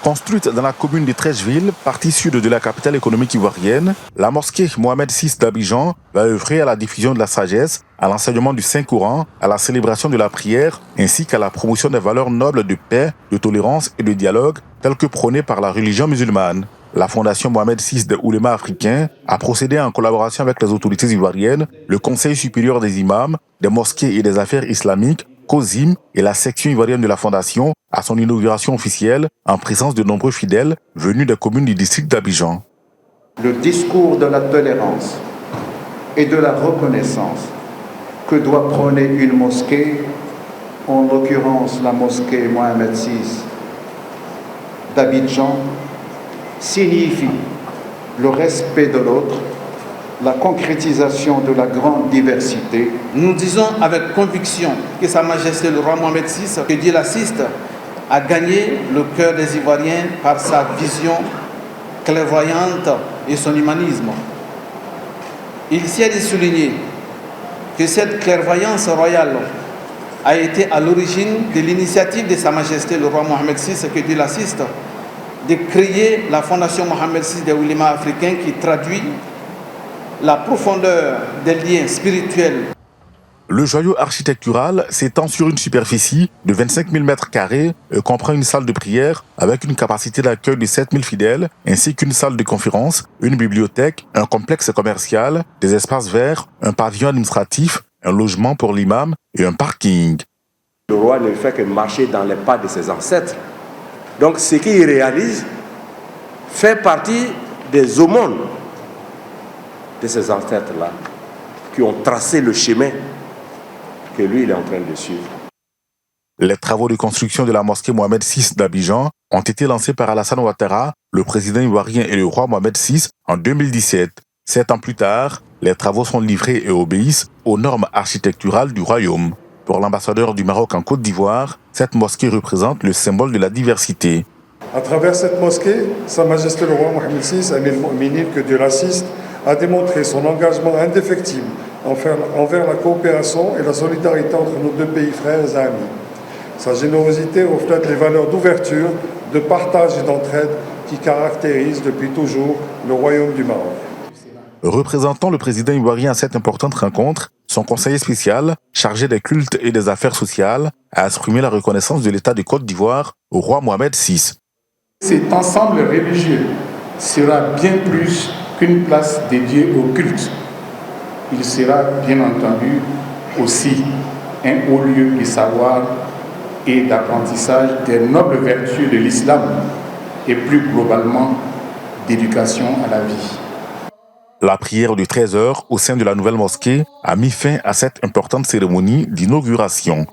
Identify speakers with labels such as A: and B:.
A: Construite dans la commune de Treichville, partie sud de la capitale économique ivoirienne, la mosquée Mohamed VI d'Abidjan va œuvrer à la diffusion de la sagesse, à l'enseignement du Saint-Coran, à la célébration de la prière, ainsi qu'à la promotion des valeurs nobles de paix, de tolérance et de dialogue, telles que prônées par la religion musulmane. La fondation Mohamed VI des oulémas africains a procédé en collaboration avec les autorités ivoiriennes, le Conseil supérieur des imams, des mosquées et des affaires islamiques, COSIM et la section ivoirienne de la Fondation à son inauguration officielle en présence de nombreux fidèles venus des communes du district d'Abidjan.
B: Le discours de la tolérance et de la reconnaissance que doit prôner une mosquée, en l'occurrence la mosquée Mohamed VI d'Abidjan, signifie le respect de l'autre, la concrétisation de la grande diversité.
C: Nous disons avec conviction que Sa Majesté le roi Mohamed VI, que Dieu l'assiste, a gagné le cœur des Ivoiriens par sa vision clairvoyante et son humanisme. Il s'y est de souligner que cette clairvoyance royale a été à l'origine de l'initiative de Sa Majesté le roi Mohamed VI, que Dieu l'assiste, de créer la Fondation Mohamed VI des oulémas africains qui traduit la profondeur des liens spirituels.
A: Le joyau architectural s'étend sur une superficie de 25 000 m² et comprend une salle de prière avec une capacité d'accueil de 7 000 fidèles, ainsi qu'une salle de conférence, une bibliothèque, un complexe commercial, des espaces verts, un pavillon administratif, un logement pour l'imam et un parking.
D: Le roi ne fait que marcher dans les pas de ses ancêtres. Donc ce qu'il réalise fait partie des aumônes de ces ancêtres-là qui ont tracé le chemin que lui, il est en train de suivre.
A: Les travaux de construction de la mosquée Mohamed VI d'Abidjan ont été lancés par Alassane Ouattara, le président ivoirien et le roi Mohamed VI en 2017. 7 ans plus tard, les travaux sont livrés et obéissent aux normes architecturales du royaume. Pour l'ambassadeur du Maroc en Côte d'Ivoire, cette mosquée représente le symbole de la diversité.
E: À travers cette mosquée, Sa Majesté le roi Mohamed VI, Amir al-Mu'minin, que Dieu l'assiste, a démontré son engagement indéfectible envers la coopération et la solidarité entre nos deux pays frères et amis. Sa générosité reflète les valeurs d'ouverture, de partage et d'entraide qui caractérisent depuis toujours le royaume du Maroc.
A: Représentant le président ivoirien à cette importante rencontre, son conseiller spécial, chargé des cultes et des affaires sociales, a exprimé la reconnaissance de l'État de Côte d'Ivoire au roi Mohamed VI.
F: Cet ensemble religieux sera bien plus qu'une place dédiée au culte. Il sera bien entendu aussi un haut lieu de savoir et d'apprentissage des nobles vertus de l'islam et plus globalement d'éducation à la vie.
A: La prière de 13 heures au sein de la nouvelle mosquée a mis fin à cette importante cérémonie d'inauguration.